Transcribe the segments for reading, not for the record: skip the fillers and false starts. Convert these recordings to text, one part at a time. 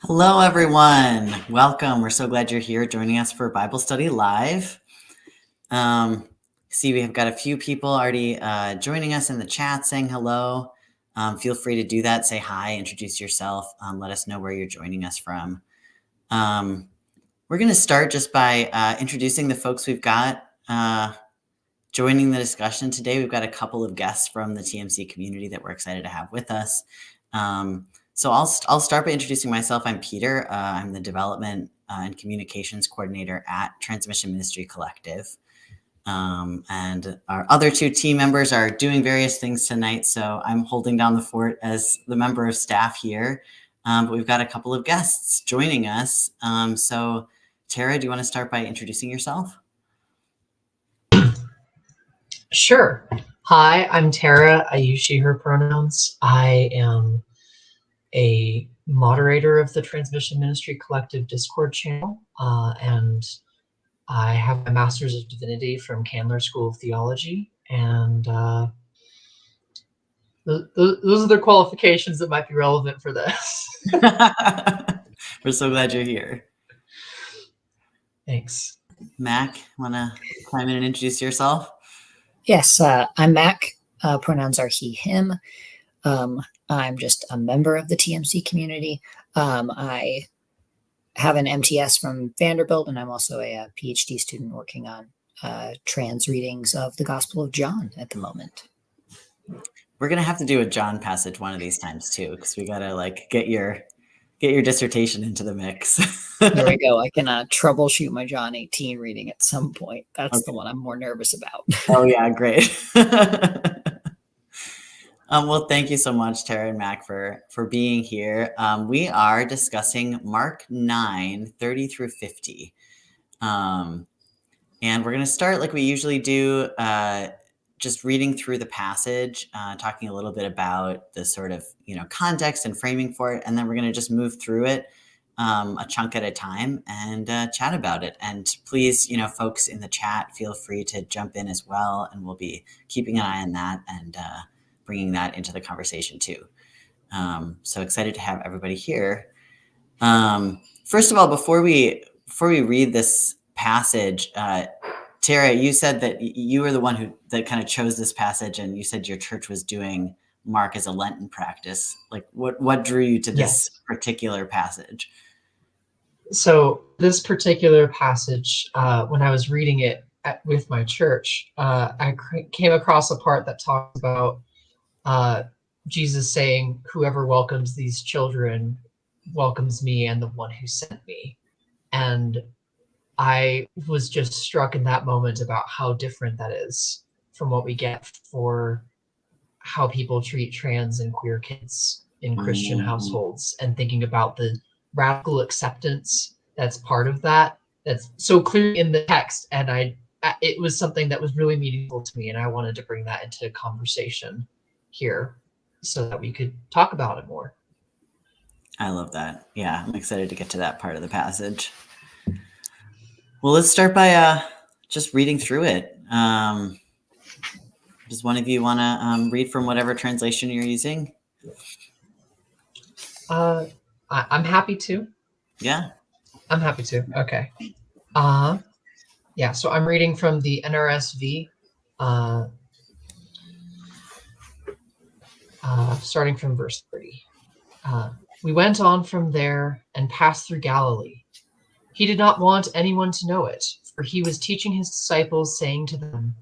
Hello, everyone. Welcome. We're so glad you're here joining us for Bible Study Live. See, we have got a few people already joining us in the chat saying hello. Feel free to do that. Say hi, introduce yourself. Let us know where you're joining us from. We're going to start just by introducing the folks we've got joining the discussion today. We've got a couple of guests from the TMC community that we're excited to have with us. So I'll start by introducing myself. I'm Peter. I'm the development and communications coordinator at Transmission Ministry Collective. And our other two team members are doing various things tonight. So I'm holding down the fort as the member of staff here. But we've got a couple of guests joining us. So Tara, do you want to start by introducing yourself? Sure. Hi, I'm Tara. I use she, her pronouns. I am a moderator of the Transmission Ministry Collective Discord channel, and I have my Master's of Divinity from Candler School of Theology, and those are the qualifications that might be relevant for this. We're so glad you're here. Thanks. Mac, want to climb in and introduce yourself? Yes, I'm Mac. Pronouns are he, him. I'm just a member of the TMC community. I have an MTS from Vanderbilt, and I'm also a PhD student working on trans readings of the Gospel of John at the moment. We're going to have to do a John passage one of these times too, because we got to get your dissertation into the mix. There we go. I can troubleshoot my John 18 reading at some point. That's okay. The one I'm more nervous about. Oh yeah, great. Well, thank you so much, Tara and Mac, for being here. We are discussing Mark 9, 30 through 50. And we're going to start like we usually do, just reading through the passage, talking a little bit about the sort of, context and framing for it. And then we're going to just move through it a chunk at a time and chat about it. And please, folks in the chat, feel free to jump in as well. And we'll be keeping an eye on that and bringing that into the conversation too. So excited to have everybody here. First of all, before we read this passage, Tara, you said that you were the one that kind of chose this passage, and you said your church was doing Mark as a Lenten practice. Like, what drew you to this particular passage? So this particular passage, when I was reading it with my church, I came across a part that talks about Jesus saying, "Whoever welcomes these children welcomes me and the one who sent me." And I was just struck in that moment about how different that is from what we get for how people treat trans and queer kids in Christian households, and thinking about the radical acceptance that's part of that, that's so clear in the text. And it was something that was really meaningful to me, and I wanted to bring that into conversation here so that we could talk about it more. I love that. Yeah, I'm excited to get to that part of the passage. Well, let's start by just reading through it. Does one of you want to read from whatever translation you're using? I'm happy to. Yeah. I'm happy to. Okay. Yeah, so I'm reading from the NRSV, starting from verse 30. We went on from there and passed through Galilee. He did not want anyone to know it, for he was teaching his disciples, saying to them,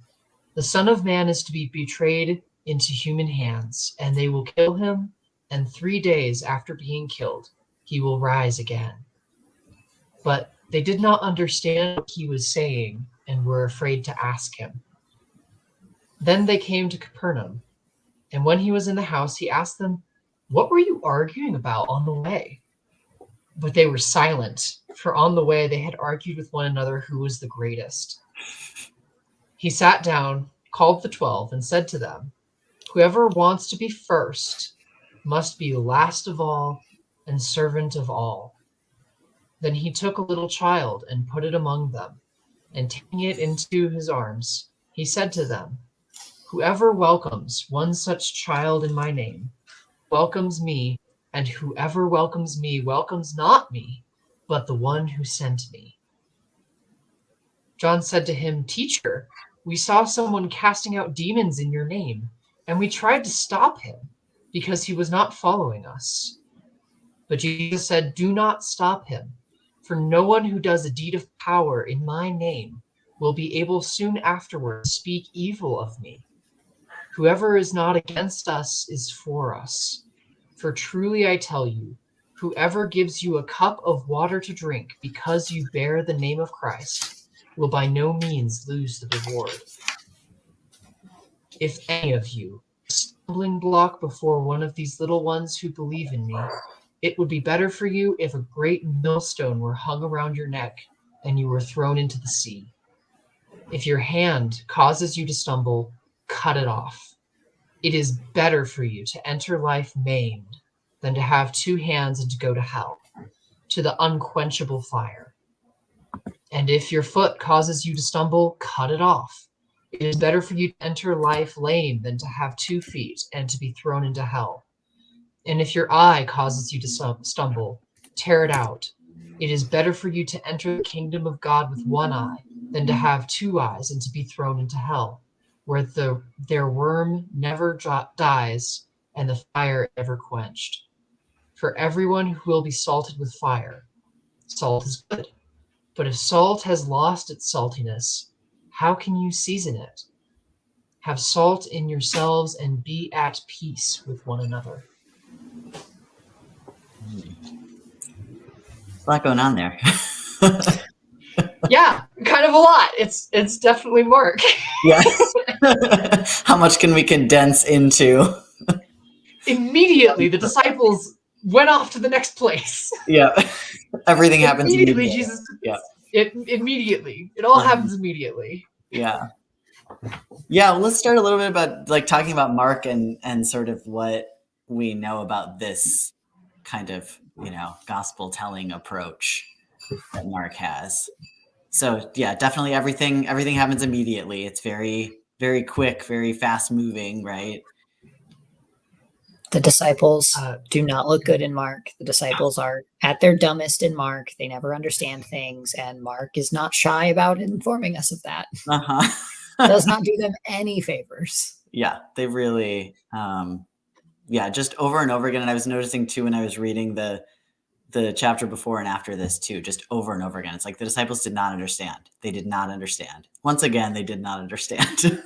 "The Son of Man is to be betrayed into human hands, and they will kill him, and 3 days after being killed, he will rise again." But they did not understand what he was saying and were afraid to ask him. Then they came to Capernaum, and when he was in the house, he asked them, "What were you arguing about on the way?" But they were silent, for on the way they had argued with one another who was the greatest. He sat down, called the 12, and said to them, "Whoever wants to be first must be last of all and servant of all." Then he took a little child and put it among them, and taking it into his arms, he said to them, "Whoever welcomes one such child in my name welcomes me and whoever welcomes me welcomes not me, but the one who sent me." John said to him, "Teacher, we saw someone casting out demons in your name, and we tried to stop him because he was not following us." But Jesus said, "Do not stop him, for no one who does a deed of power in my name will be able soon afterward to speak evil of me. Whoever is not against us is for us. For truly I tell you, whoever gives you a cup of water to drink because you bear the name of Christ will by no means lose the reward. If any of you is a stumbling block before one of these little ones who believe in me, it would be better for you if a great millstone were hung around your neck and you were thrown into the sea. If your hand causes you to stumble, cut it off. It is better for you to enter life maimed than to have two hands and to go to hell, to the unquenchable fire. And if your foot causes you to stumble, cut it off. It is better for you to enter life lame than to have 2 feet and to be thrown into hell. And if your eye causes you to stumble, tear it out. It is better for you to enter the kingdom of God with 1 eye than to have 2 eyes and to be thrown into hell, where their worm never dies and the fire never quenched. For everyone who will be salted with fire, salt is good. But if salt has lost its saltiness, how can you season it? Have salt in yourselves and be at peace with one another." A lot going on there. Yeah, kind of a lot. It's definitely Mark. Yeah. How much can we condense into? Immediately, the disciples went off to the next place. Yeah. Everything happens Immediately, immediately. Jesus. Yeah. Immediately. It all happens immediately. Yeah. Yeah. Well, let's start a little bit about like talking about Mark and sort of what we know about this kind of, gospel telling approach that Mark has. So yeah, definitely everything happens immediately. It's very, very quick, very fast moving, right? The disciples do not look good in Mark. The disciples are at their dumbest in Mark. They never understand things, and Mark is not shy about informing us of that. Does not do them any favors. Yeah, they really, just over and over again. And I was noticing too when I was reading the chapter before and after this too, just over and over again. It's like the disciples did not understand. They did not understand. Once again, they did not understand.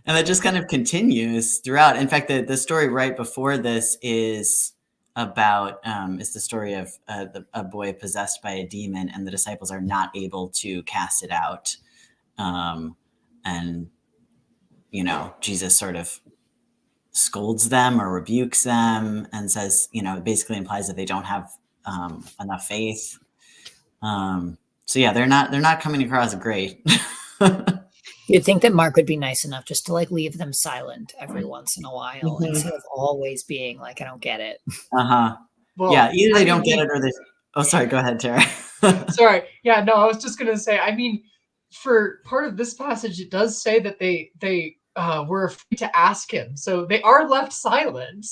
And that just kind of continues throughout. In fact, the story right before this is about is the story of a boy possessed by a demon, and the disciples are not able to cast it out. And Jesus sort of scolds them or rebukes them and says, basically implies that they don't have enough faith. So yeah, they're not coming across great. You'd think that Mark would be nice enough just to like leave them silent every once in a while instead of always being like, "I don't get it." Well, yeah, either they don't get it or they. Oh, sorry. Go ahead, Tara. Sorry. Yeah, no, I was just gonna say. I mean, for part of this passage, it does say that they were afraid to ask him, so they are left silent.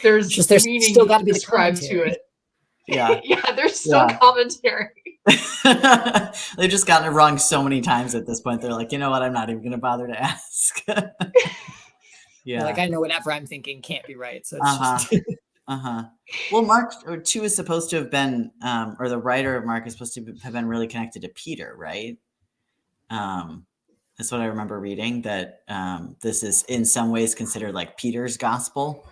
There's meaning still got to be described to it. Yeah, yeah, there's still commentary. They've just gotten it wrong so many times at this point. They're like, you know what? I'm not even going to bother to ask. Yeah, like I know whatever I'm thinking can't be right. So it's just Well, Mark too is supposed to have been, or the writer of Mark is supposed to have been really connected to Peter, right? That's what I remember reading. That this is in some ways considered like Peter's gospel.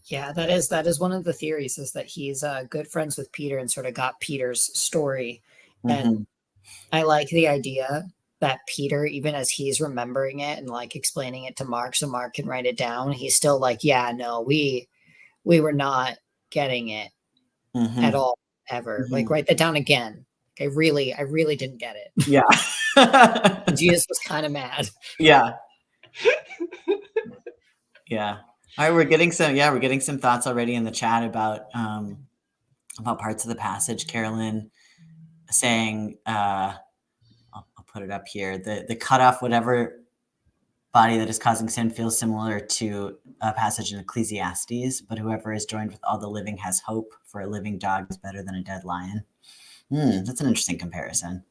Yeah, that is one of the theories, is that he's good friends with Peter and sort of got Peter's story. And I like the idea that Peter, even as he's remembering it and like explaining it to Mark so Mark can write it down, he's still like, yeah, no, we were not getting it at all, ever. Like, write that down again. I really didn't get it. Yeah. Jesus was kind of mad. Yeah. Yeah. All right, we're getting some thoughts already in the chat about parts of the passage. Carolyn saying, I'll put it up here. The cutoff, whatever body that is causing sin feels similar to a passage in Ecclesiastes, but whoever is joined with all the living has hope, for a living dog is better than a dead lion. That's an interesting comparison.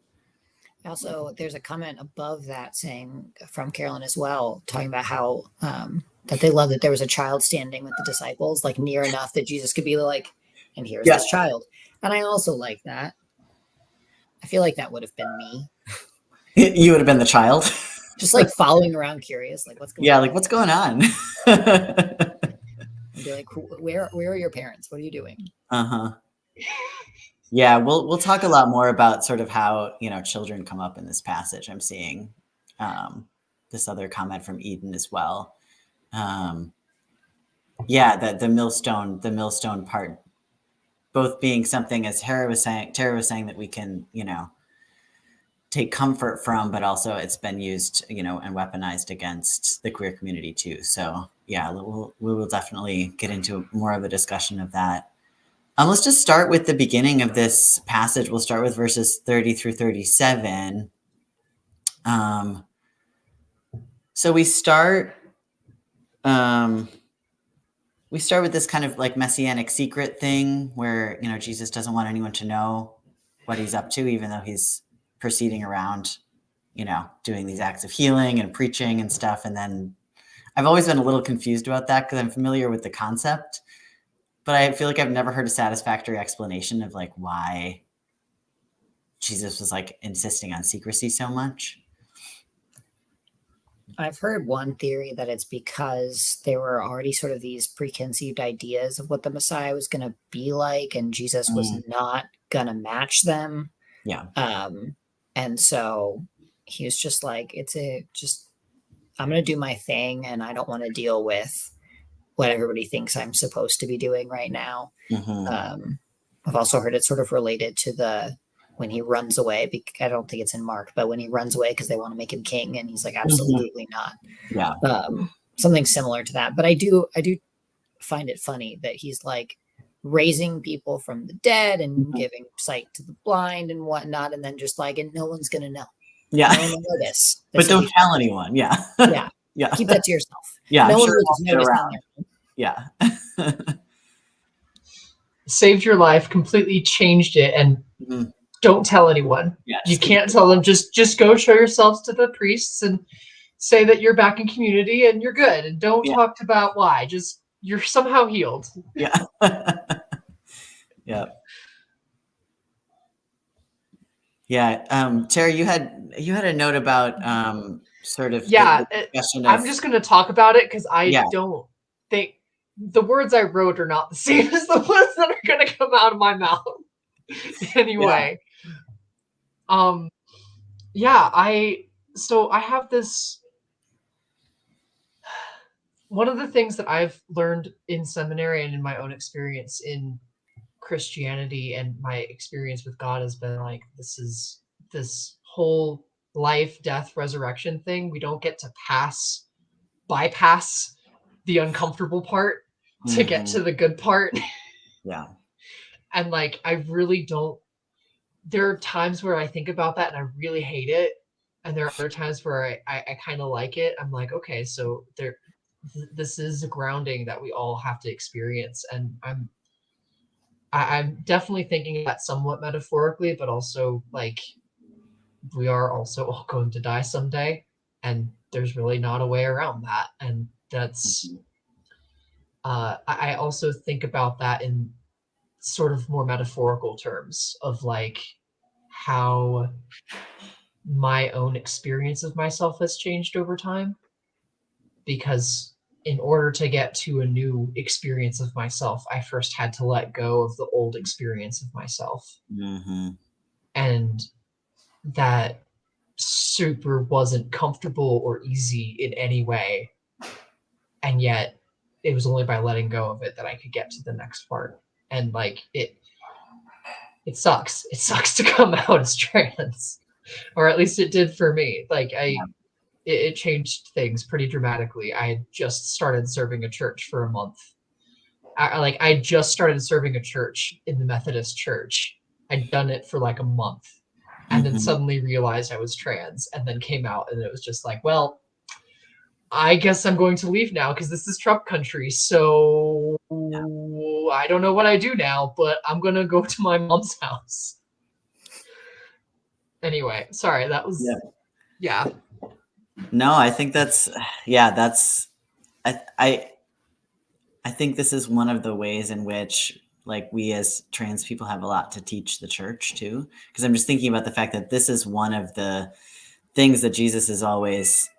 Also, there's a comment above that saying from Carolyn as well, talking about how that they love that there was a child standing with the disciples, like near enough that Jesus could be like, and here's this child. And I also like that. I feel like that would have been me. You would have been the child. Just like following around curious, like what's going on? Like what's going on? And be like, where are your parents? What are you doing? Yeah, we'll talk a lot more about sort of how, children come up in this passage. I'm seeing this other comment from Eden as well. The millstone part, both being something, as Tara was saying that we can, take comfort from, but also it's been used, and weaponized against the queer community too. So yeah, we will definitely get into more of a discussion of that. Let's just start with the beginning of this passage. We'll start with verses 30 through 37. So we start with this kind of like messianic secret thing where, Jesus doesn't want anyone to know what he's up to, even though he's proceeding around, doing these acts of healing and preaching and stuff. And then I've always been a little confused about that because I'm familiar with the concept, but I feel like I've never heard a satisfactory explanation of like why Jesus was like insisting on secrecy so much. I've heard one theory that it's because there were already sort of these preconceived ideas of what the Messiah was going to be like, and Jesus was not going to match them. Yeah. And so he was just like, I'm going to do my thing, and I don't want to deal with what everybody thinks I'm supposed to be doing right now. I've also heard it sort of related to when he runs away. I don't think it's in Mark, but when he runs away because they want to make him king, and he's like, absolutely not. Yeah. Something similar to that. But I do find it funny that he's like raising people from the dead and giving sight to the blind and whatnot, and then just like, and no one's gonna know. Yeah. No one will know this. But don't tell anyone. Yeah. Yeah. Keep that to yourself. Yeah. No one sure will notice around. There. Yeah. Saved your life, completely changed it, and don't tell anyone. Yeah, you can't tell them. Just go show yourselves to the priests and say that you're back in community and you're good, and don't talk about why. Just you're somehow healed. Yeah. Yeah. Yeah. Terry, you had a note about sort of the discussion I'm just going to talk about it because I don't think the words I wrote are not the same as the ones that are going to come out of my mouth. Anyway. I have this. One of the things that I've learned in seminary and in my own experience in Christianity and my experience with God has been like, this whole life, death, resurrection thing. We don't get to bypass the uncomfortable part to get to the good part. Yeah. And like, I really don't, there are times where I think about that and I really hate it. And there are other times where I kind of like it. I'm like, okay, so this is a grounding that we all have to experience. And I'm definitely thinking that somewhat metaphorically, but also like we are also all going to die someday, and there's really not a way around that. And that's I also think about that in sort of more metaphorical terms of like how my own experience of myself has changed over time, because in order to get to a new experience of myself, I first had to let go of the old experience of myself. And that super wasn't comfortable or easy in any way. And yet it was only by letting go of it that I could get to the next part. And like, it sucks. It sucks to come out as trans, or at least it did for me. Like it changed things pretty dramatically. I had just started serving a church for a month. I just started serving a church in the Methodist church. I'd done it for like a month, and then suddenly realized I was trans, and then came out, and it was just like, well, I guess I'm going to leave now because this is Trump country. So I don't know what I do now, but I'm going to go to my mom's house. Anyway, sorry, that was, yeah. No, I think that's I think this is one of the ways in which like we as trans people have a lot to teach the church too. Because I'm just thinking about the fact that this is one of the things that Jesus is always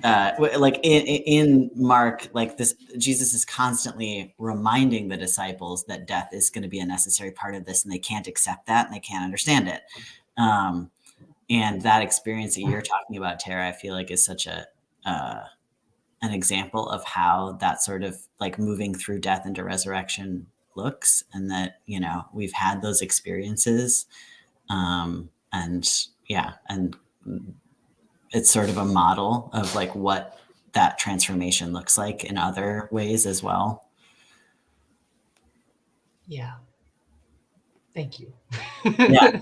like in Mark, like this, Jesus is constantly reminding the disciples that death is going to be a necessary part of this, and they can't accept that and they can't understand it. And that experience that you're talking about, Tara, I feel like is such an example of how that sort of like moving through death into resurrection looks, and that, you know, we've had those experiences. And it's sort of a model of like what that transformation looks like in other ways as well. Yeah. Thank you. Yeah.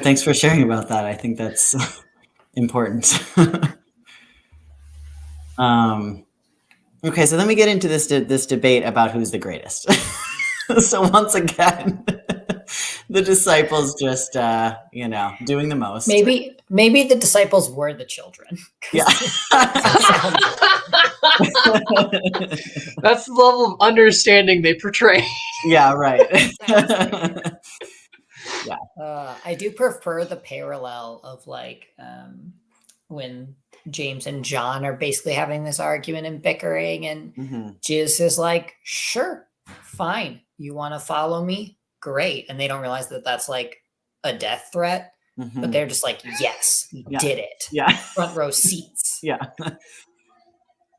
Thanks for sharing about that. I think that's important. Okay, so then we get into this debate about who's the greatest. So once again, the disciples just doing the most. Maybe the disciples were the children. Yeah. That's the level of understanding they portray. Yeah, right. I do prefer the parallel of like when James and John are basically having this argument and bickering, and Jesus is like, sure, fine. You want to follow me? Great. And they don't realize that that's like a death threat, but they're just like, yes, we did it. Yeah. Front row seats. Yeah.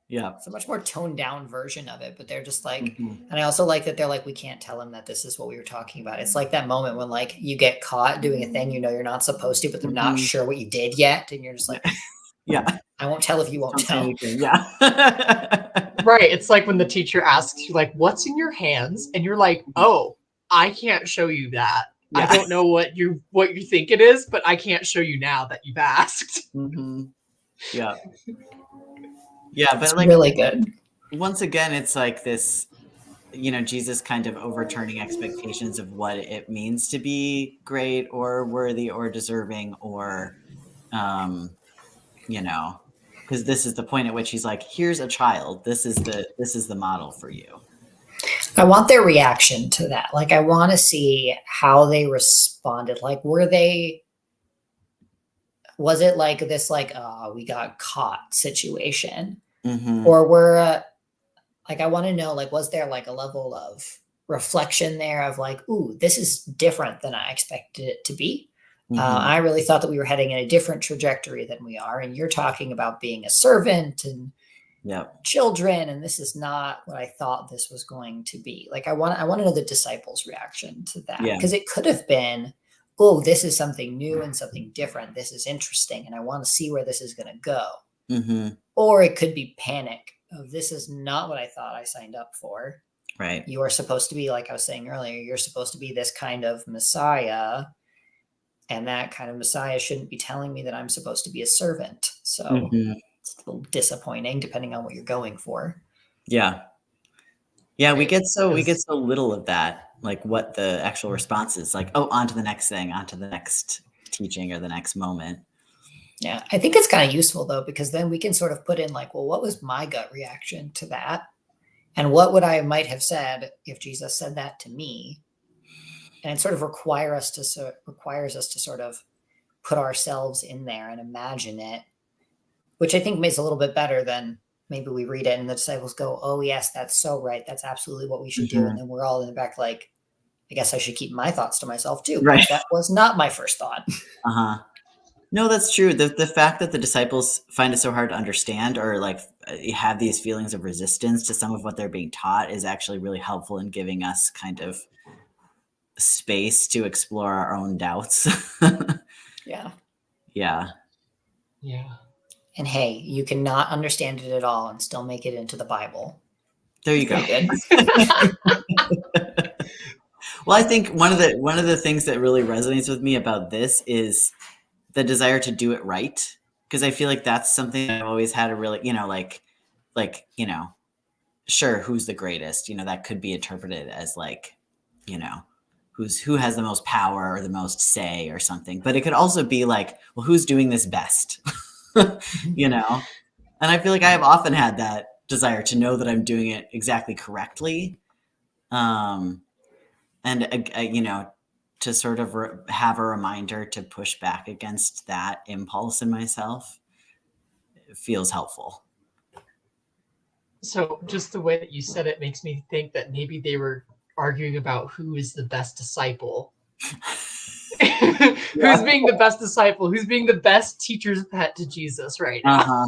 Yeah. It's a much more toned down version of it, but they're just like, and I also like that they're like, we can't tell him that this is what we were talking about. It's like that moment when like you get caught doing a thing, you know, you're not supposed to, but they're not sure what you did yet. And you're just like, yeah, I won't tell if you won't tell. Yeah. Right. It's like when the teacher asks you like, what's in your hands? And you're like, oh, I can't show you that. Yeah. I don't know what you think it is, but I can't show you now that you've asked. Yeah. Yeah, but it's like really good. Once again, it's like this, you know, Jesus kind of overturning expectations of what it means to be great or worthy or deserving or, you know, because this is the point at which he's like, here's a child. This is the model for you. I want their reaction to that. Like, I want to see how they responded. Like, was it like this, like, oh, we got caught situation? Or like, I want to know, like, was there like a level of reflection there of like, ooh, this is different than I expected it to be. I really thought that we were heading in a different trajectory than we are. And you're talking about being a servant and children, and this is not what I thought this was going to be. Like, I want to know the disciples' reaction to that, because it could have been, oh, this is something new and something different. This is interesting, and I want to see where this is going to go. Or it could be panic of, this is not what I thought I signed up for. Right. You are supposed to be, like I was saying earlier, you're supposed to be this kind of Messiah, and that kind of Messiah shouldn't be telling me that I'm supposed to be a servant. So it's a little disappointing depending on what you're going for. Yeah. Yeah, we get so little of that, like what the actual response is, like, oh, on to the next thing, on to the next teaching or the next moment. Yeah, I think it's kind of useful though, because then we can sort of put in like, well, what was my gut reaction to that? And what would I might have said if Jesus said that to me? And it sort of requires us to sort of put ourselves in there and imagine it, which I think makes it a little bit better than maybe we read it and the disciples go, oh yes, that's so right. That's absolutely what we should do. And then we're all in the back like, I guess I should keep my thoughts to myself too. Right. That was not my first thought. No, that's true. The fact that the disciples find it so hard to understand or like have these feelings of resistance to some of what they're being taught is actually really helpful in giving us kind of space to explore our own doubts. Yeah. And hey, you cannot understand it at all and still make it into the Bible. There you go. Well, I think one of the things that really resonates with me about this is the desire to do it right. because I feel like that's something I've always had a really, sure, who's the greatest, that could be interpreted as like, who has the most power or the most say or something. But it could also be like, well, who's doing this best? And I feel like I have often had that desire to know that I'm doing it exactly correctly. And to sort of have a reminder to push back against that impulse in myself, it feels helpful. So just the way that you said it makes me think that maybe they were arguing about who is the best disciple. Who's being the best disciple? Who's being the best teacher's pet to Jesus right now?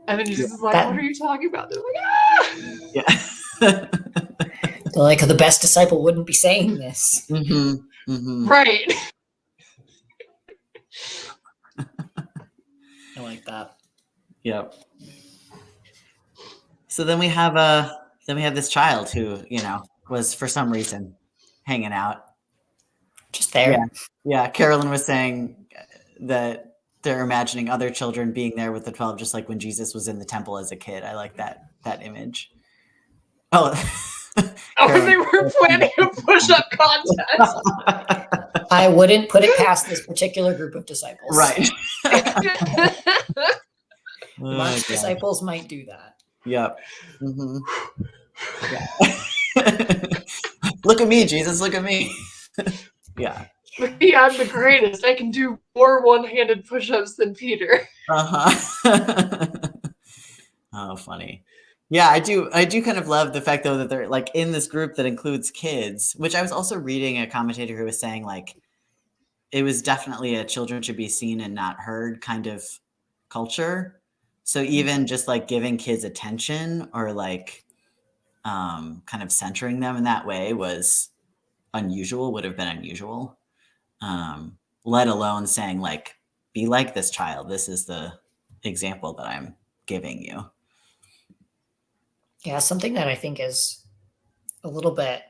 And then Jesus is like, what are you talking about? They're like, ah! Yeah. They're like, the best disciple wouldn't be saying this. Mm-hmm. Mm-hmm. Right. I like that. Yep. So then we have this child who, was for some reason hanging out. Just there. Yeah. Carolyn was saying that they're imagining other children being there with the 12, just like when Jesus was in the temple as a kid. I like that image. Oh, they were planning a push-up contest. I wouldn't put it past this particular group of disciples. Right. Most disciples might do that. Yep. Mm-hmm. Yeah. Look at me, Jesus. Look at me. Yeah. Look at me, I'm the greatest. I can do more one-handed push-ups than Peter. Oh, funny. Yeah, I do kind of love the fact though that they're like in this group that includes kids, which I was also reading a commentator who was saying like it was definitely a children should be seen and not heard kind of culture. So even just like giving kids attention or like kind of centering them in that way was unusual, would have been unusual. Let alone saying like, be like this child. This is the example that I'm giving you. Yeah, something that I think is a little bit,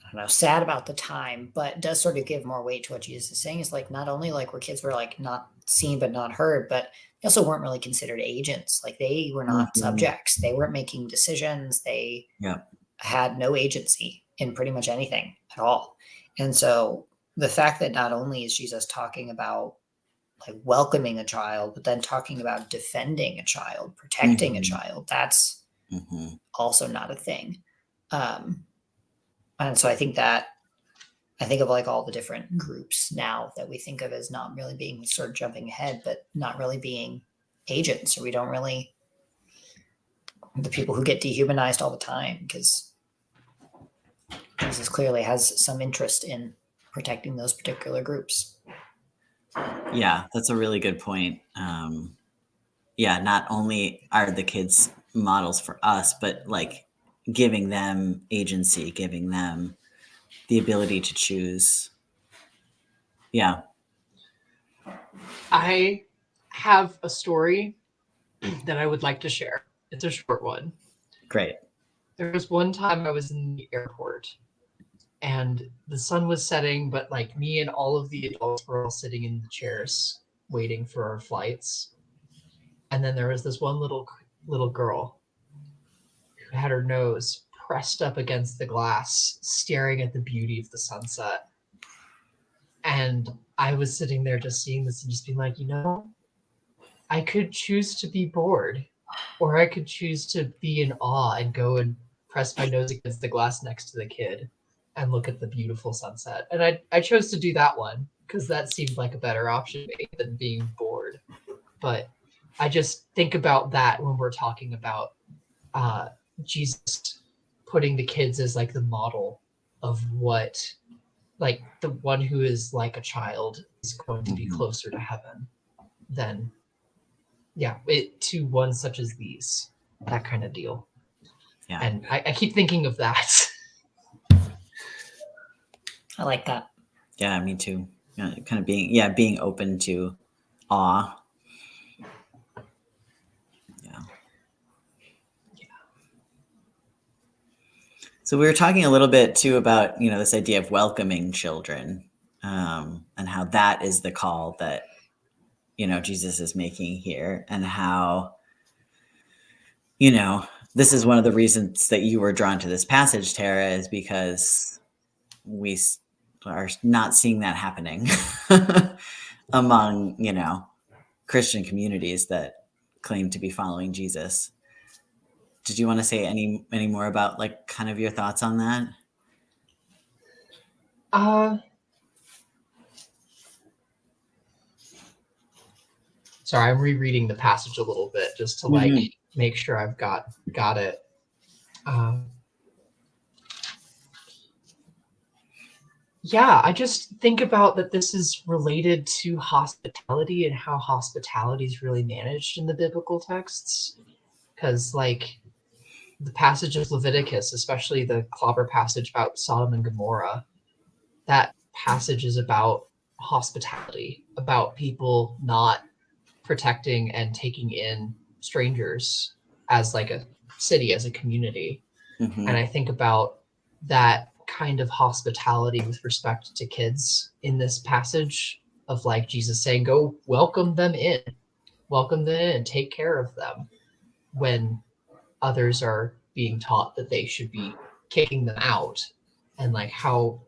I don't know, sad about the time, but does sort of give more weight to what Jesus is saying is like, not only like where kids were like not seen but not heard, but they also weren't really considered agents. Like they were not subjects. They weren't making decisions. They had no agency in pretty much anything at all. And so the fact that not only is Jesus talking about like welcoming a child, but then talking about defending a child, protecting a child, that's also not a thing. And so I think of like all the different groups now that we think of as not really being sort of jumping ahead, but not really being agents, or we don't really, the people who get dehumanized all the time, because Jesus clearly has some interest in protecting those particular groups. Yeah, that's a really good point. Not only are the kids models for us, but like giving them agency, giving them the ability to choose. Yeah. I have a story that I would like to share. It's a short one. Great. There was one time I was in the airport and the sun was setting, but like me and all of the adults were all sitting in the chairs waiting for our flights. And then there was this one little girl who had her nose pressed up against the glass, staring at the beauty of the sunset. And I was sitting there just seeing this and just being like, I could choose to be bored, or I could choose to be in awe and go and press my nose against the glass next to the kid and look at the beautiful sunset. And I chose to do that one because that seemed like a better option than being bored. But I just think about that when we're talking about Jesus putting the kids as like the model of what, like the one who is like a child is going to be closer to heaven than, to one such as these, that kind of deal. Yeah. And I keep thinking of that. I like that. Yeah, me too. Kind of being open to awe. So we were talking a little bit too about, this idea of welcoming children and how that is the call that, Jesus is making here, and how, this is one of the reasons that you were drawn to this passage, Tara, is because we are not seeing that happening among, Christian communities that claim to be following Jesus. Did you want to say any more about like kind of your thoughts on that? Sorry, I'm rereading the passage a little bit just to like make sure I've got it. Yeah, I just think about that this is related to hospitality and how hospitality is really managed in the biblical texts. Because like the passage of Leviticus, especially the clobber passage about Sodom and Gomorrah, that passage is about hospitality, about people not protecting and taking in strangers as like a city, as a community. And I think about that kind of hospitality with respect to kids in this passage of like Jesus saying, go welcome them in, take care of them, when others are being taught that they should be kicking them out, and like how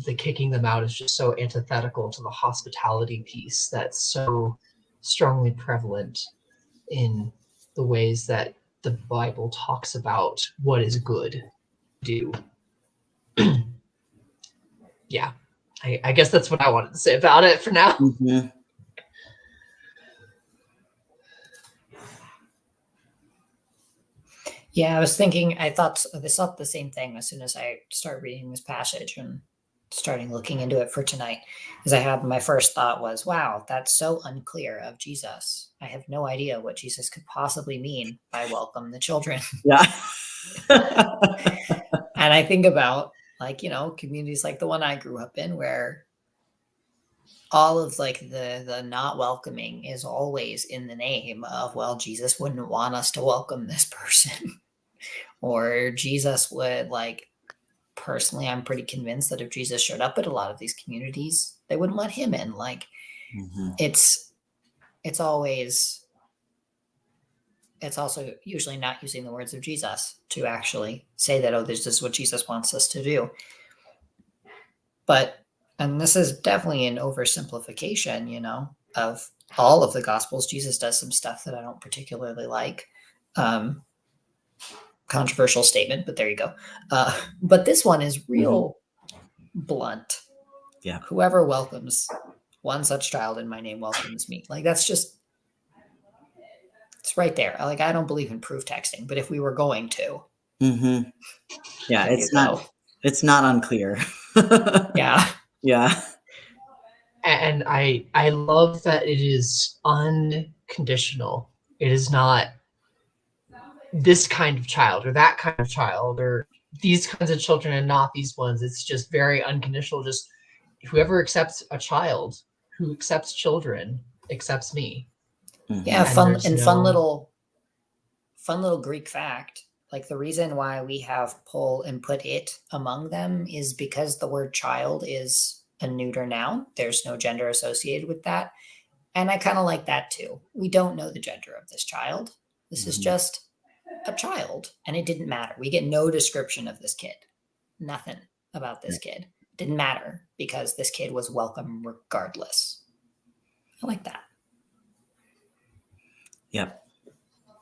the kicking them out is just so antithetical to the hospitality piece that's so strongly prevalent in the ways that the Bible talks about what is good to do. Yeah, I guess that's what I wanted to say about it for now. Yeah, I was thinking, I thought the same thing as soon as I started reading this passage and starting looking into it for tonight. Because I had my first thought was, wow, that's so unclear of Jesus. I have no idea what Jesus could possibly mean by welcome the children. Yeah. And I think about like, communities like the one I grew up in, where all of like the not welcoming is always in the name of, well, Jesus wouldn't want us to welcome this person. Or Jesus would, like, personally, I'm pretty convinced that if Jesus showed up at a lot of these communities, they wouldn't let him in. Like, it's also usually not using the words of Jesus to actually say that, oh, this is what Jesus wants us to do. And this is definitely an oversimplification, of all of the Gospels. Jesus does some stuff that I don't particularly like. Controversial statement, but there you go. But this one is real blunt. Yeah. Whoever welcomes one such child in my name welcomes me. Like, that's just, it's right there. Like, I don't believe in proof texting, but if we were going to. Yeah, it's not unclear. Yeah. Yeah. And I love that it is unconditional. It is not this kind of child or that kind of child or these kinds of children and not these ones. It's just very unconditional. Just whoever accepts a child, who accepts children, accepts me. Yeah, fun little Greek fact. Like, the reason why we have pull and put it among them is because the word child is a neuter noun. There's no gender associated with that. And I kind of like that too. We don't know the gender of this child. This is just a child, and it didn't matter. We get no description of this kid. Nothing about this kid. Didn't matter because this kid was welcome regardless. I like that. Yep.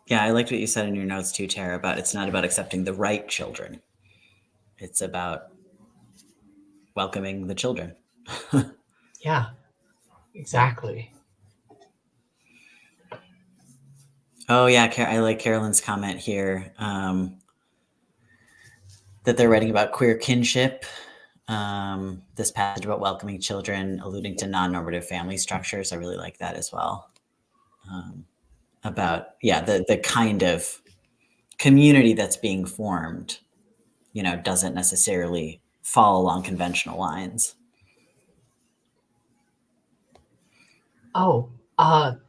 Yeah, I liked what you said in your notes too, Tara, about it's not about accepting the right children. It's about welcoming the children. Yeah, exactly. Oh, yeah. I like Carolyn's comment here that they're writing about queer kinship. This passage about welcoming children, alluding to non-normative family structures. I really like that as well. About, the kind of community that's being formed, doesn't necessarily fall along conventional lines. Oh, I'm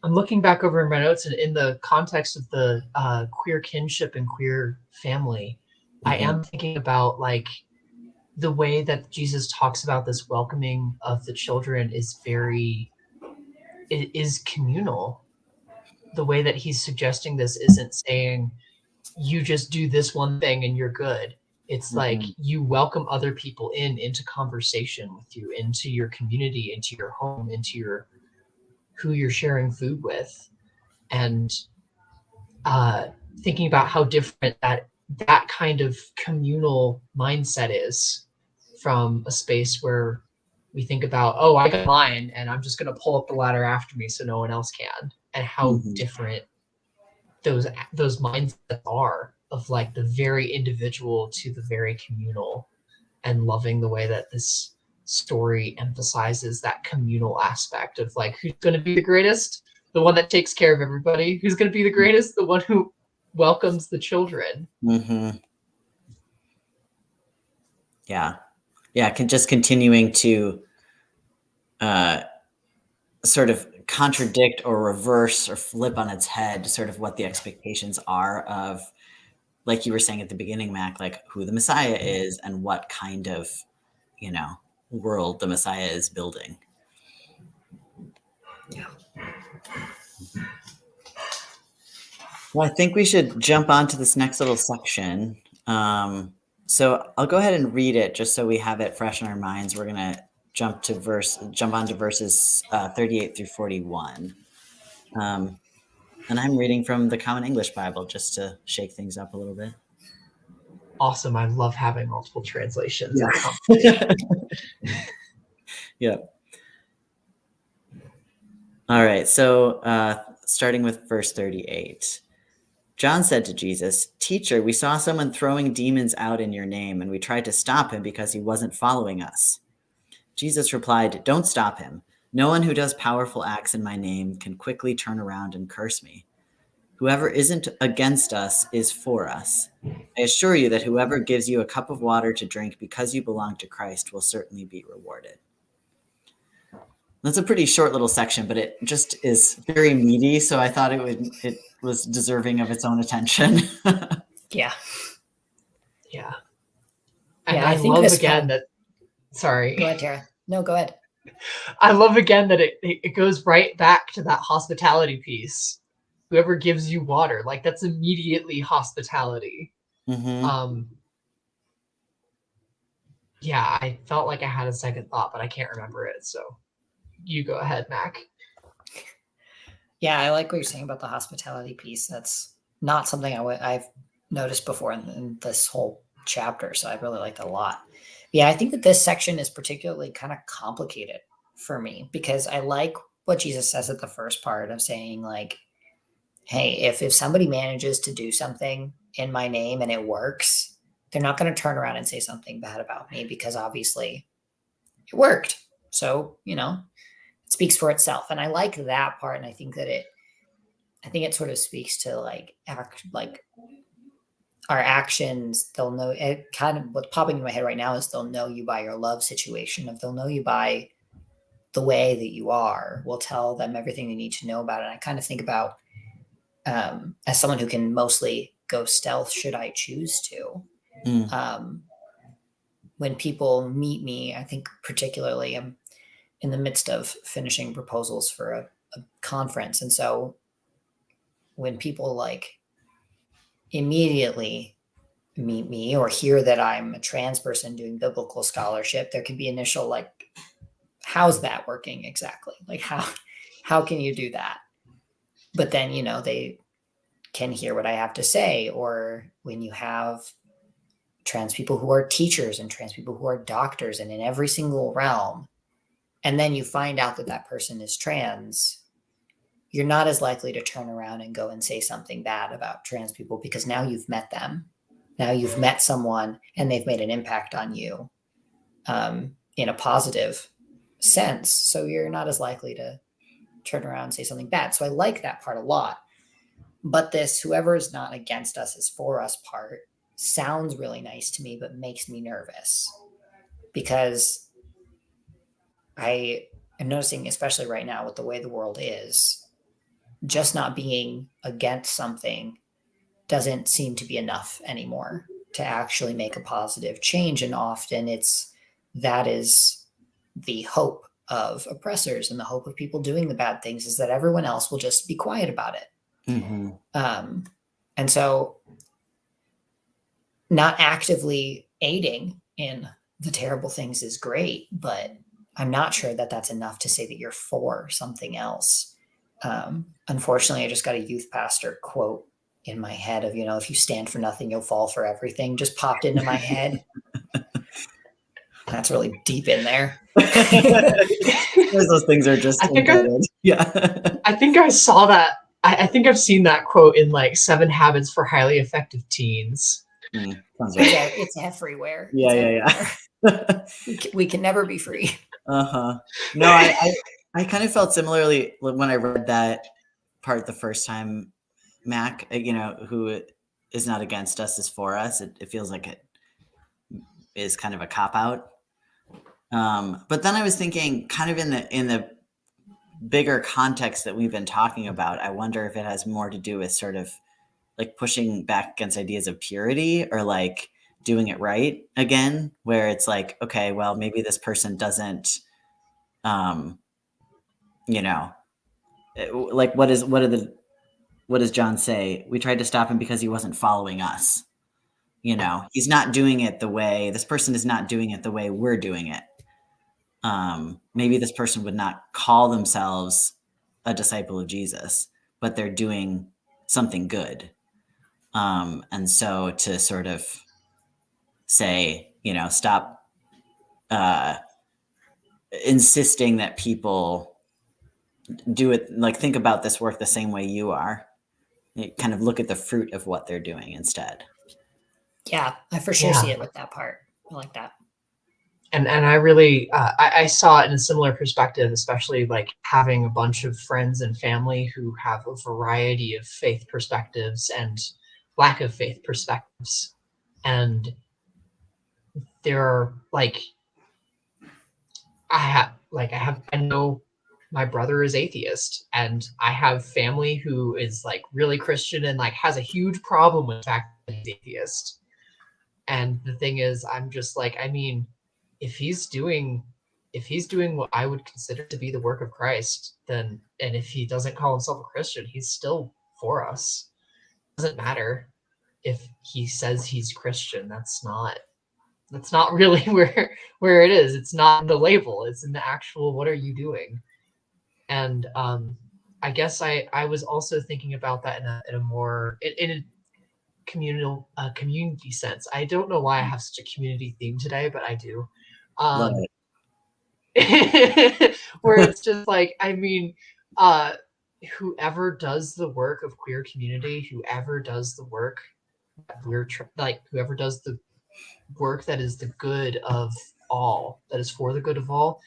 looking back over in my notes, and in the context of the queer kinship and queer family, I am thinking about like the way that Jesus talks about this welcoming of the children is communal. The way that he's suggesting this isn't saying you just do this one thing and you're good. It's like you welcome other people into conversation with you, into your community, into your home, into who you're sharing food with. And thinking about how different that kind of communal mindset is from a space where we think about, oh, I got mine and I'm just going to pull up the ladder after me so no one else can, and how different those mindsets are, of like the very individual to the very communal, and loving the way that this story emphasizes that communal aspect of like, who's going to be the greatest? The one that takes care of everybody. Who's going to be the greatest? The one who welcomes the children. Yeah. Just continuing to sort of contradict or reverse or flip on its head sort of what the expectations are of, like you were saying at the beginning, Mac, like who the Messiah is and what kind of, world the Messiah is building. Yeah. Well, I think we should jump on to this next little section. So I'll go ahead and read it just so we have it fresh in our minds. We're going to jump on to verses 38 through 41. And I'm reading from the Common English Bible just to shake things up a little bit. Awesome. I love having multiple translations. Yeah. Yep. All right. So starting with verse 38. John said to Jesus, "Teacher, we saw someone throwing demons out in your name, and we tried to stop him because he wasn't following us." Jesus replied, "Don't stop him. No one who does powerful acts in my name can quickly turn around and curse me. Whoever isn't against us is for us. I assure you that whoever gives you a cup of water to drink because you belong to Christ will certainly be rewarded." That's a pretty short little section, but it just is very meaty, so I thought it was deserving of its own attention. Yeah. Yeah. And Yeah, I think love this again that, sorry. Go ahead, Tara. No, go ahead. I love again that it goes right back to that hospitality piece. Whoever gives you water, like that's immediately hospitality. Yeah, I felt like I had a second thought, but I can't remember it. So you go ahead, Mac. Yeah, I like what you're saying about the hospitality piece. That's not something I've noticed before in this whole chapter, so I really liked it a lot. Yeah, I think that this section is particularly kind of complicated for me because I like what Jesus says at the first part of saying, like, hey, if somebody manages to do something in my name and it works, they're not going to turn around and say something bad about me because obviously it worked. So, it speaks for itself. And I like that part. And I think that it sort of speaks to our actions. They'll know it. Kind of what's popping in my head right now is they'll know you by your love situation. If they'll know you by the way that you are, we'll tell them everything they need to know about it. And I kind of think about, as someone who can mostly go stealth, should I choose to, when people meet me, I think particularly I'm in the midst of finishing proposals for a conference. And so when people immediately meet me or hear that I'm a trans person doing biblical scholarship, there can be initial how's that working exactly? Like how can you do that? But then, they can hear what I have to say. Or when you have trans people who are teachers and trans people who are doctors and in every single realm, and then you find out that person is trans, you're not as likely to turn around and go and say something bad about trans people because now you've met them. Now you've met someone and they've made an impact on you in a positive sense. So you're not as likely to turn around and say something bad. So I like that part a lot. But this whoever is not against us is for us part sounds really nice to me, but makes me nervous because I am noticing, especially right now with the way the world is, just not being against something doesn't seem to be enough anymore to actually make a positive change. And often that is the hope of oppressors and the hope of people doing the bad things, is that everyone else will just be quiet about it. And so not actively aiding in the terrible things is great, but I'm not sure that that's enough to say that you're for something else. Unfortunately, I just got a youth pastor quote in my head of, if you stand for nothing, you'll fall for everything, just popped into my head. That's really deep in there. Those things are just embedded. I think I saw that. I think I've seen that quote in like 7 Habits for Highly Effective Teens. Right. It's everywhere. Yeah. We can never be free. No, I kind of felt similarly when I read that part the first time. Mac, who is not against us is for us. It feels like it is kind of a cop out. But then I was thinking, kind of in the bigger context that we've been talking about, I wonder if it has more to do with sort of like pushing back against ideas of purity, or like doing it right again, where it's like, okay, well, maybe this person doesn't, like what does John say? We tried to stop him because he wasn't following us. He's not doing it the way, this person is not doing it the way we're doing it. Maybe this person would not call themselves a disciple of Jesus, but they're doing something good. And so to sort of say, stop insisting that people do it, like think about this work the same way you are. Kind of look at the fruit of what they're doing instead. Yeah, I for sure see it with that part. I like that. And I really, I saw it in a similar perspective, especially like having a bunch of friends and family who have a variety of faith perspectives and lack of faith perspectives. And there are I know my brother is atheist, and I have family who is like really Christian and like has a huge problem with the fact that he's atheist. And the thing is, I'm just like, I mean, if he's doing what I would consider to be the work of Christ, then, and if he doesn't call himself a Christian, he's still for us. It doesn't matter if he says he's Christian. That's not really where it is. It's not in the label. It's in the actual, what are you doing? And I guess I was also thinking about that in a more in a community sense. I don't know why I have such a community theme today, but I do. Love it. Where it's just like, I mean, whoever does the work of queer community, whoever does the work that whoever does the work that is the good of all, that is for the good of all,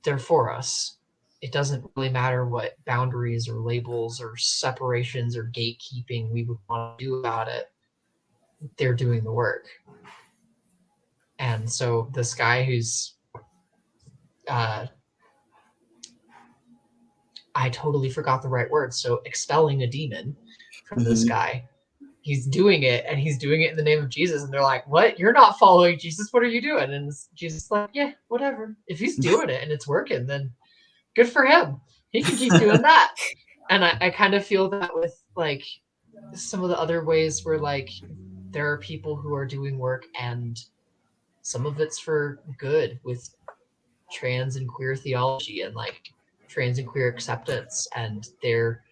they're for us. It doesn't really matter what boundaries or labels or separations or gatekeeping we would want to do about it. They're doing the work. And so this guy who's I totally forgot the right word. So expelling a demon from this guy, he's doing it, and he's doing it in the name of Jesus. And they're like, what? You're not following Jesus. What are you doing? And Jesus is like, yeah, whatever. If he's doing it and it's working, then good for him. He can keep doing that. And I kind of feel that with like some of the other ways where like there are people who are doing work, and some of it's for good with trans and queer theology and like trans and queer acceptance, and they're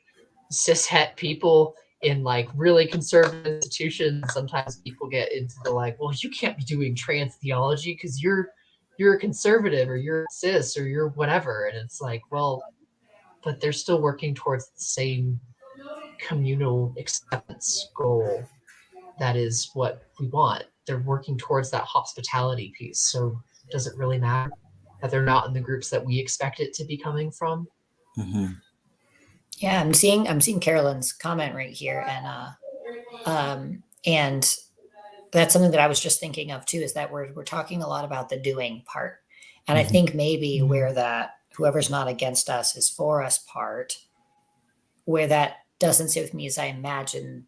cishet people in like really conservative institutions. Sometimes people get into the like, well, you can't be doing trans theology because you're a conservative, or you're cis, or you're whatever. And it's like, well, but they're still working towards the same communal acceptance goal. That is what we want. They're working towards that hospitality piece. So does it really matter that they're not in the groups that we expect it to be coming from? Yeah, I'm seeing Carolyn's comment right here, and that's something that I was just thinking of too, is that we're talking a lot about the doing part. And I think maybe where that whoever's not against us is for us part, where that doesn't sit with me is I imagine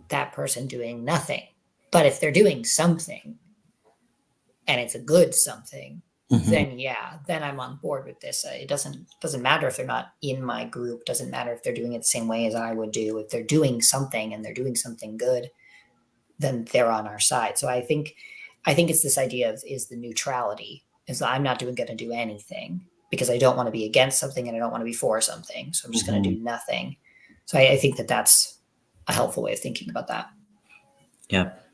that person doing nothing. But if they're doing something and it's a good something, then I'm on board with this. It doesn't matter if they're not in my group. Doesn't matter if they're doing it the same way as I would do. If they're doing something and they're doing something good, then they're on our side. So I think it's this idea of is the neutrality. Is that I'm not going to do anything because I don't want to be against something and I don't want to be for something. So I'm just going to do nothing. So I think that's a helpful way of thinking about that. Yep.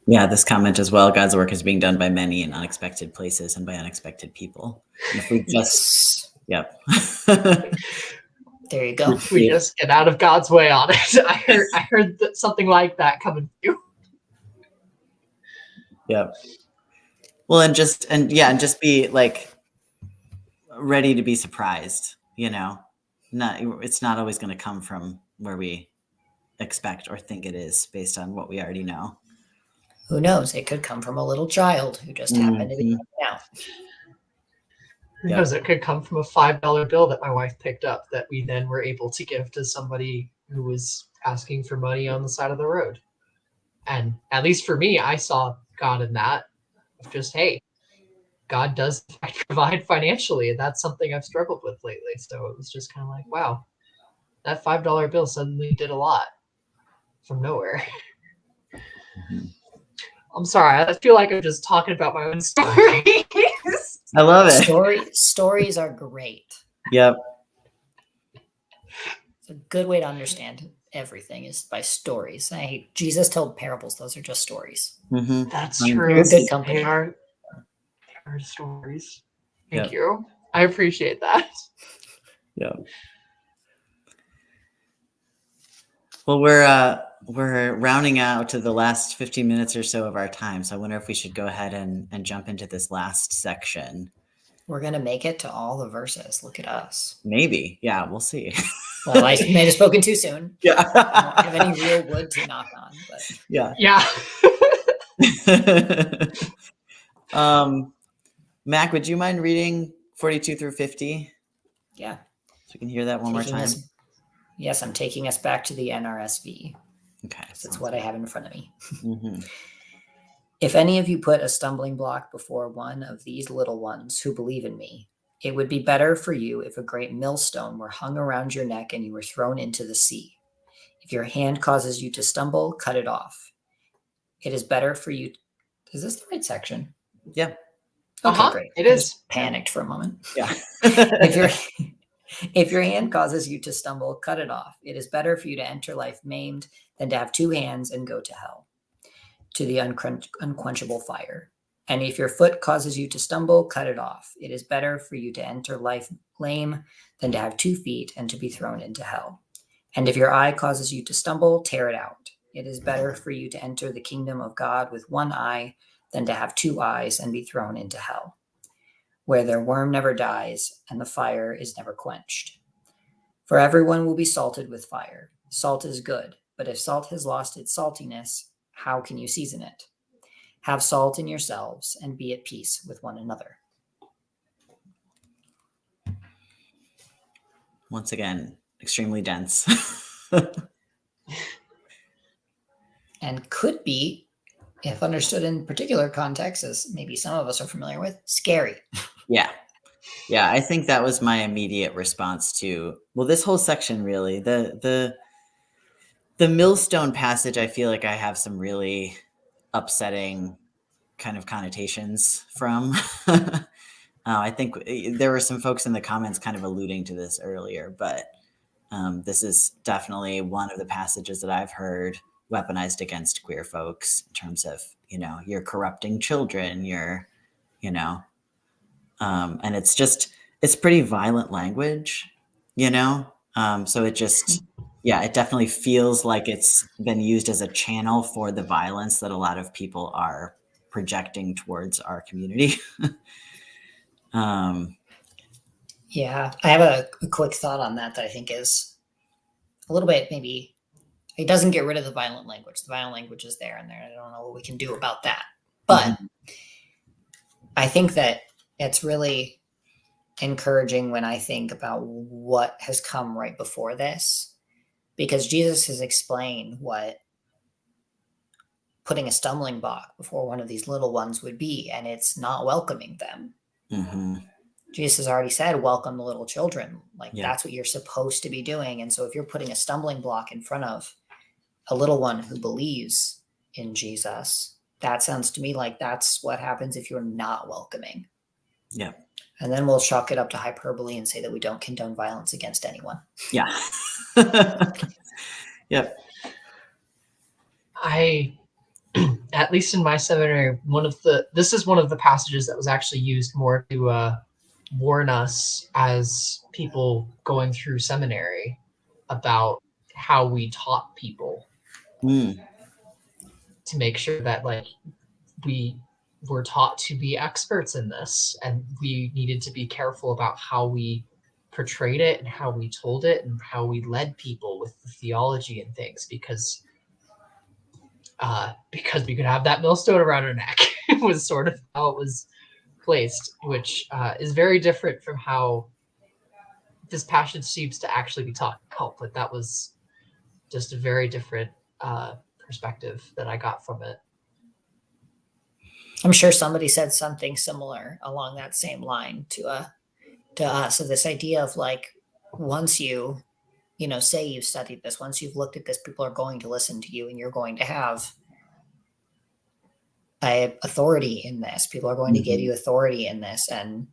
Yeah, this comment as well. God's work is being done by many in unexpected places and by unexpected people. And if we just, yep. There you go. We just get out of God's way on it. I heard something like that coming through. Yep. Well, and just be like ready to be surprised. It's not always going to come from where we expect or think it is based on what we already know. Who knows? It could come from a little child who just happened to be out. Who knows? It could come from a $5 bill that my wife picked up that we then were able to give to somebody who was asking for money on the side of the road. And at least for me, I saw God in that. Just, hey, God does provide financially, and that's something I've struggled with lately. So it was just kind of like, wow, that $5 bill suddenly did a lot from nowhere. I'm sorry, I feel like I'm just talking about my own stories. I love it. Stories are great. Yep. It's a good way to understand everything is by stories. Jesus told parables; those are just stories. That's true. Good company. They are stories. Thank you. I appreciate that. Yeah. Well, we're rounding out to the last 15 minutes or so of our time. So I wonder if we should go ahead and jump into this last section. We're going to make it to all the verses. Look at us. Maybe. Yeah, we'll see. Well, I may have spoken too soon. Yeah. I don't have any real wood to knock on. But. Yeah. Yeah. Mac, would you mind reading 42 through 50? Yeah. So we can hear that one more time. Yes, I'm taking us back to the NRSV. Okay. That's what I have in front of me. If any of you put a stumbling block before one of these little ones who believe in me, it would be better for you if a great millstone were hung around your neck and you were thrown into the sea. If your hand causes you to stumble, cut it off. It is better for you. Is this the right section? Yeah. Okay, great. It is. Just panicked for a moment. Yeah. If your hand causes you to stumble, cut it off. It is better for you to enter life maimed than to have two hands and go to hell, to the unquenchable fire. And if your foot causes you to stumble, cut it off. It is better for you to enter life lame than to have 2 feet and to be thrown into hell. And if your eye causes you to stumble, tear it out. It is better for you to enter the kingdom of God with 1 eye than to have 2 eyes and be thrown into hell, where their worm never dies and the fire is never quenched. For everyone will be salted with fire. Salt is good, but if salt has lost its saltiness, how can you season it? Have salt in yourselves and be at peace with one another. Once again, extremely dense. And could be, if understood in particular context, as maybe some of us are familiar with, scary. Yeah. Yeah, I think that was my immediate response to, well, this whole section really, the millstone passage, I feel like I have some really upsetting kind of connotations from. I think there were some folks in the comments kind of alluding to this earlier, but this is definitely one of the passages that I've heard weaponized against queer folks in terms of, you're corrupting children, and it's pretty violent language, so it just, it definitely feels like it's been used as a channel for the violence that a lot of people are projecting towards our community. Yeah, I have a quick thought on that I think is a little bit, maybe it doesn't get rid of the violent language. The violent language is there and there. I don't know what we can do about that. But I think that it's really encouraging when I think about what has come right before this, because Jesus has explained what putting a stumbling block before one of these little ones would be, and it's not welcoming them. Mm-hmm. Jesus has already said, welcome the little children. Like Yeah. that's what you're supposed to be doing. And so if you're putting a stumbling block in front of a little one who believes in Jesus, that sounds to me like that's what happens if you're not welcoming. Yeah. And then we'll chalk it up to hyperbole and say that we don't condone violence against anyone. Yeah. Yep. At least in my seminary, this is one of the passages that was actually used more to warn us as people going through seminary about how we taught people Mm. to make sure that like we were taught to be experts in this, and we needed to be careful about how we portrayed it and how we told it and how we led people with the theology and things, because we could have that millstone around our neck. It was sort of how it was placed, which is very different from how this passage seems to actually be talking about. But that was just a very different perspective that I got from it. I'm sure somebody said something similar along that same line to us. So this idea of like, once you say you've studied this, once you've looked at this, people are going to listen to you, and you're going to have a authority in this. People are going to give you authority in this, and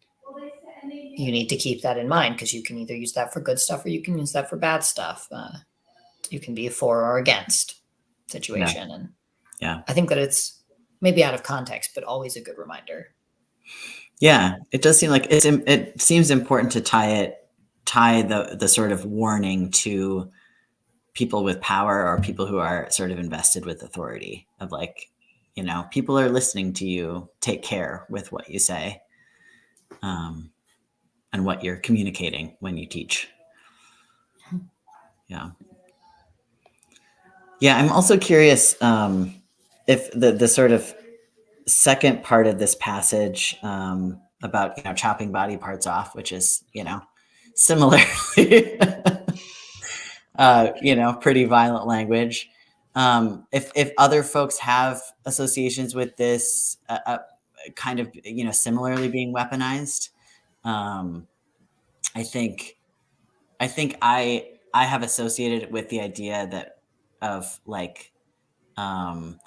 you need to keep that in mind, because you can either use that for good stuff or you can use that for bad stuff. You can be for or against situation. And Yeah. I think that it's maybe out of context, but always a good reminder. Yeah, it does seem like it seems important to tie the sort of warning to people with power or people who are sort of invested with authority, of like, people are listening to you. Take care with what you say, and what you're communicating when you teach. Yeah. Yeah, I'm also curious if the sort of second part of this passage about chopping body parts off, which is similarly pretty violent language. If other folks have associations with this kind of similarly being weaponized, I think I have associated it with the idea that of like kind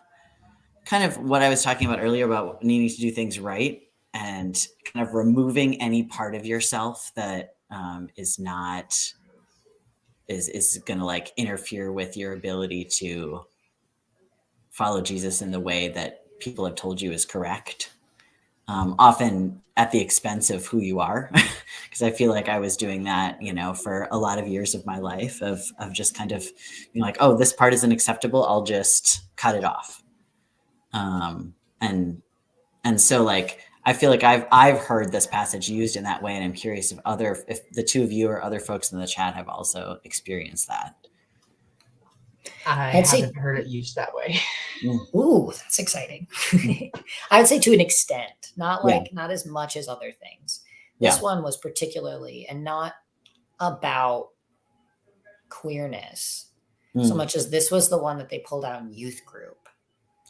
of what I was talking about earlier about needing to do things right, and kind of removing any part of yourself that is going to like interfere with your ability to follow Jesus in the way that people have told you is correct. Often at the expense of who you are, because I feel like I was doing that, for a lot of years of my life of just kind of being like, oh, this part isn't acceptable, I'll just cut it off. And so like, I feel like I've heard this passage used in that way, and I'm curious if the two of you or other folks in the chat have also experienced that. I haven't heard it used that way. Ooh, that's exciting. I would say to an extent, not as much as other things. This one was particularly, and not about queerness so much as this was the one that they pulled out in youth group.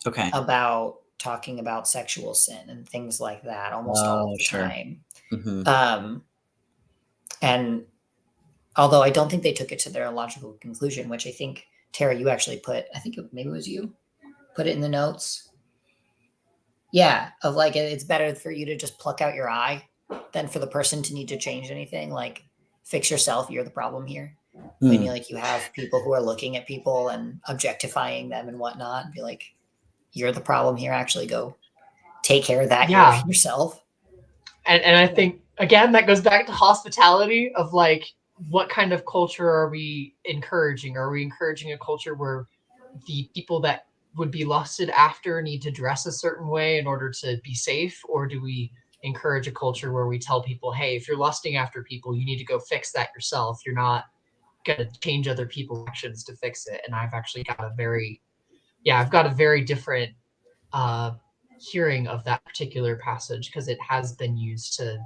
Okay. About talking about sexual sin and things like that almost all the time. And although I don't think they took it to their logical conclusion, which I think, Tara, you actually maybe it was you, put it in the notes. Yeah, of like, it's better for you to just pluck out your eye than for the person to need to change anything. Like, fix yourself, you're the problem here. When you have people who are looking at people and objectifying them and whatnot, and be like, you're the problem here, actually go take care of that yourself. And I think, again, that goes back to hospitality of like, what kind of culture are we encouraging? Are we encouraging a culture where the people that would be lusted after need to dress a certain way in order to be safe? Or do we encourage a culture where we tell people, hey, if you're lusting after people, you need to go fix that yourself. You're not going to change other people's actions to fix it. And I've actually got a very different hearing of that particular passage, because it has been used to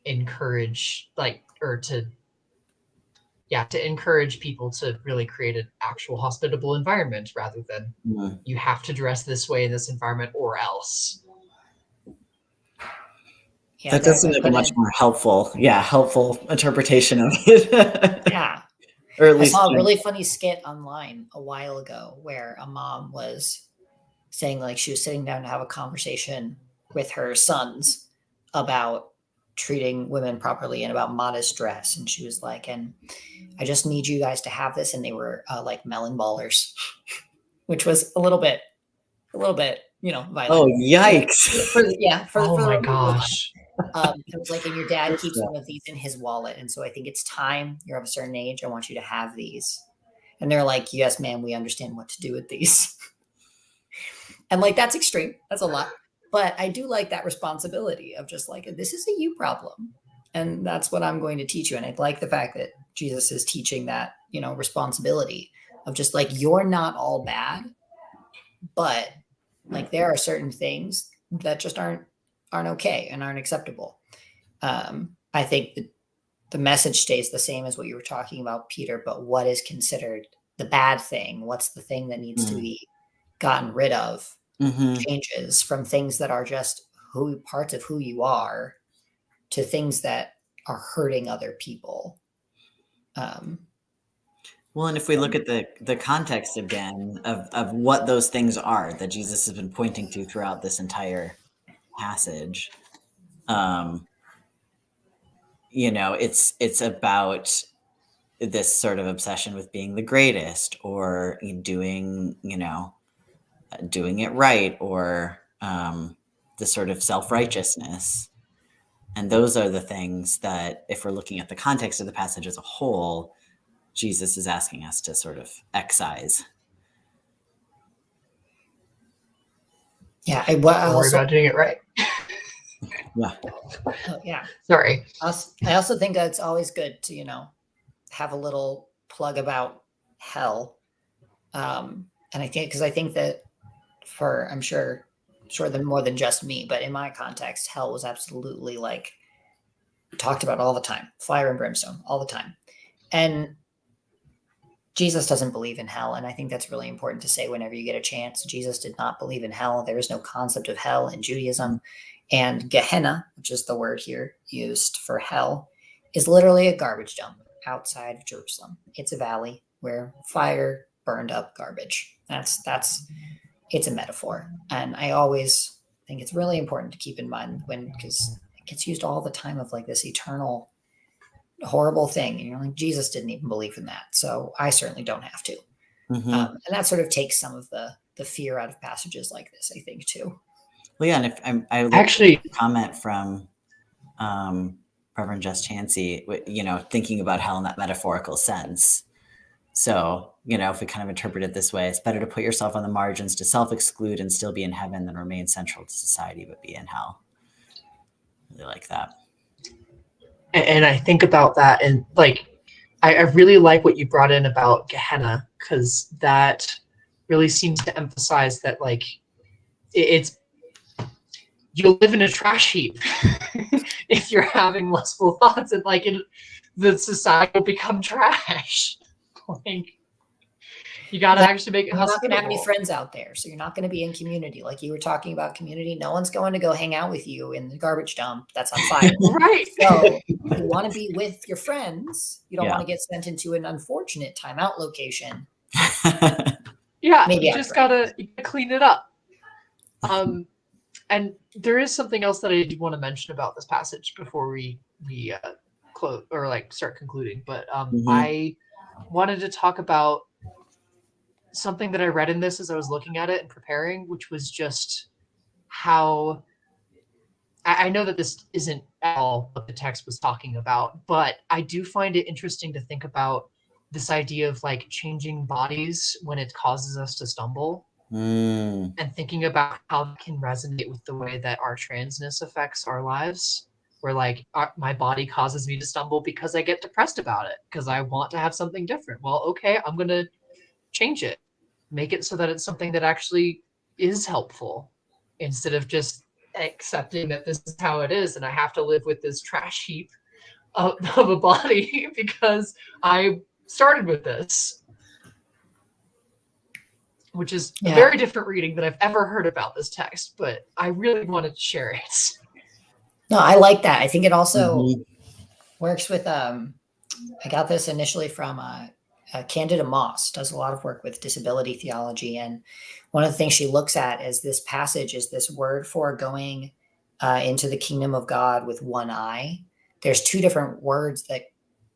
encourage or to to encourage people to really create an actual hospitable environment rather than Mm. you have to dress this way in this environment or else. Yeah, That does seem like a much more helpful interpretation of it. Yeah. Or at I least saw a really funny skit online a while ago where a mom was saying like she was sitting down to have a conversation with her sons about treating women properly and about modest dress. And she was like, and I just need you guys to have this. And they were like melon ballers, which was a little bit, violent. oh, yikes. For the my removal of gosh. it was like, and your dad keeps one of these in his wallet. And so I think it's time you're of a certain age. I want you to have these. And they're like, yes, ma'am, we understand what to do with these. And like, that's extreme. That's a lot. But I do like that responsibility of just like, this is a you problem. And that's what I'm going to teach you. And I like the fact that Jesus is teaching that, responsibility of just like, you're not all bad, but like there are certain things that just aren't okay and aren't acceptable. I think the message stays the same as what you were talking about, Peter, but what is considered the bad thing? What's the thing that needs to be gotten rid of? Changes from things that are just parts of who you are to things that are hurting other people. Well, and if we look at the context again of what those things are that Jesus has been pointing to throughout this entire passage, it's about this sort of obsession with being the greatest or doing it right, or the sort of self-righteousness. And those are the things that, if we're looking at the context of the passage as a whole, Jesus is asking us to sort of excise. Yeah. Don't worry about doing it right. Yeah. Oh, yeah. Sorry. I also think that it's always good to, have a little plug about hell. And I think that I'm sure than more than just me, but in my context, hell was absolutely like talked about all the time, fire and brimstone all the time. And Jesus doesn't believe in hell. And I think that's really important to say whenever you get a chance. Jesus did not believe in hell. There is no concept of hell in Judaism. And Gehenna, which is the word here used for hell, is literally a garbage dump outside of Jerusalem. It's a valley where fire burned up garbage. It's a metaphor. And I always think it's really important to keep in mind because it gets used all the time of like this eternal horrible thing. And you're like, Jesus didn't even believe in that. So I certainly don't have to. And that sort of takes some of the fear out of passages like this, I think, too. Well, yeah, and if I actually comment from Reverend Just Chansey, thinking about hell in that metaphorical sense. So, if we kind of interpret it this way, it's better to put yourself on the margins, to self-exclude and still be in heaven than remain central to society but be in hell. I really like that. And I think about that, and like, I really like what you brought in about Gehenna, because that really seems to emphasize that, like, it's you'll live in a trash heap if you're having lustful thoughts, and like the society will become trash. Like, you got to actually make it You're not going to have any hospitable. friends out there, so you're not going to be in community. Like you were talking about community, no one's going to go hang out with you in the garbage dump that's on fire. Right. So you want to be with your friends. You don't Yeah. want to get sent into an unfortunate timeout location. Yeah, Maybe you just gotta clean it up. And there is something else that I do want to mention about this passage before we close or like start concluding. But I wanted to talk about something that I read in this as I was looking at it and preparing, which was just how I know that this isn't at all what the text was talking about, but I do find it interesting to think about this idea of like changing bodies when it causes us to stumble, and thinking about how it can resonate with the way that our transness affects our lives, where like my body causes me to stumble because I get depressed about it because I want to have something different. Well, okay, I'm going to change it, make it so that it's something that actually is helpful instead of just accepting that this is how it is and I have to live with this trash heap of a body because I started with this, which is a Yeah. very different reading than I've ever heard about this text, but I really wanted to share it. No, I like that. I think it also Mhm. works with I got this initially from Candida Moss, does a lot of work with disability theology, and one of the things she looks at is this passage is this word for going into the kingdom of God with one eye. There's two different words that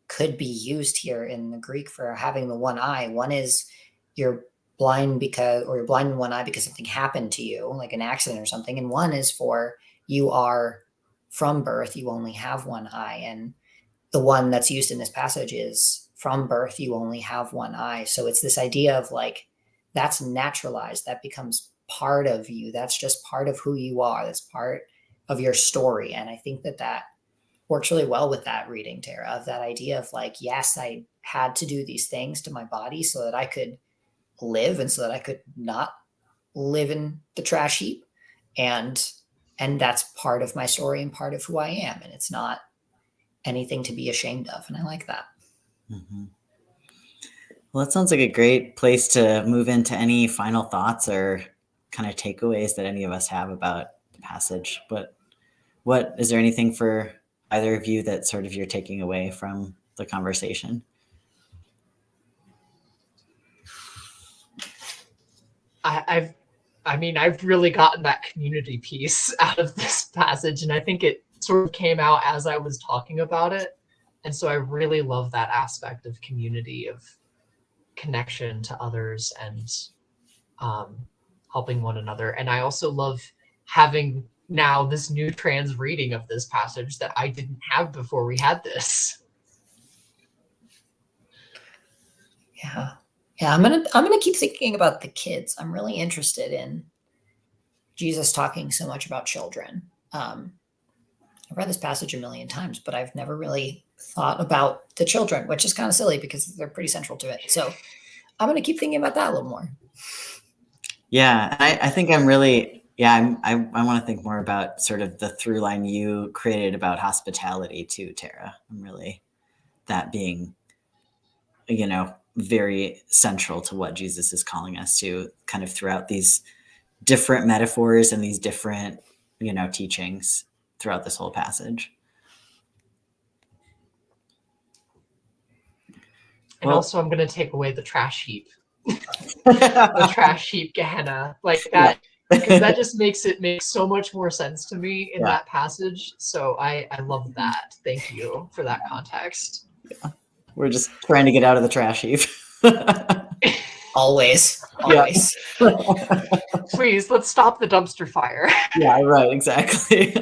could be used here in the Greek for having the one eye. One is you're blind or you're blind in one eye because something happened to you, like an accident or something, and one is for you are from birth, you only have one eye. And the one that's used in this passage is from birth, you only have one eye. So it's this idea of like, that's naturalized. That becomes part of you. That's just part of who you are. That's part of your story. And I think that works really well with that reading, Tara, of that idea of like, yes, I had to do these things to my body so that I could live and so that I could not live in the trash heap. And that's part of my story and part of who I am. And it's not anything to be ashamed of. And I like that. Mm-hmm. Well, that sounds like a great place to move into any final thoughts or kind of takeaways that any of us have about the passage. But what is there anything for either of you that sort of you're taking away from the conversation? I've really gotten that community piece out of this passage, and I think it sort of came out as I was talking about it. And so I really love that aspect of community, of connection to others and helping one another. And I also love having now this new trans reading of this passage that I didn't have before we had this. Yeah. Yeah, I'm gonna keep thinking about the kids. I'm really interested in Jesus talking so much about children. I've read this passage a million times, but I've never really thought about the children, which is kind of silly because they're pretty central to it. So I'm gonna keep thinking about that a little more. Yeah, I think I'm really I want to think more about sort of the through line you created about hospitality too, Tara. I'm really that being very central to what Jesus is calling us to kind of throughout these different metaphors and these different, teachings throughout this whole passage. And also I'm going to take away the trash heap, the trash heap Gehenna, like that, because that just makes it make so much more sense to me in that passage. So I love that. Thank you for that context. Yeah. We're just trying to get out of the trash heap. Always. Please, let's stop the dumpster fire. Yeah, right, exactly.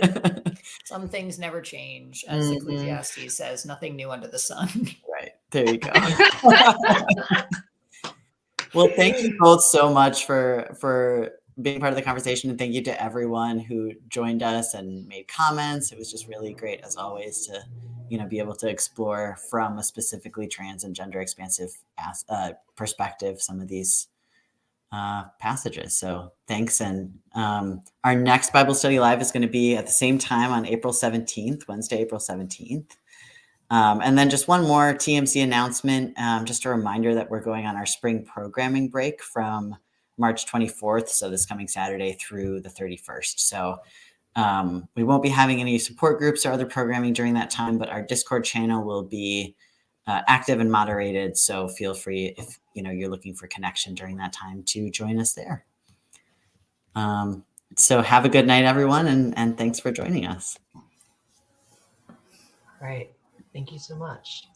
Some things never change, as Ecclesiastes says, nothing new under the sun. Right, there you go. Well, thank you both so much for being part of the conversation, and thank you to everyone who joined us and made comments. It was just really great, as always, to be able to explore from a specifically trans and gender expansive perspective some of these passages. So thanks. And our next Bible Study Live is going to be at the same time on April 17th, Wednesday, April 17th. And then just one more TMC announcement, just a reminder that we're going on our spring programming break from March 24th, so this coming Saturday through the 31st. So we won't be having any support groups or other programming during that time, but our Discord channel will be active and moderated. So feel free, if you're looking for connection during that time, to join us there. So have a good night, everyone, and thanks for joining us. All right. Thank you so much.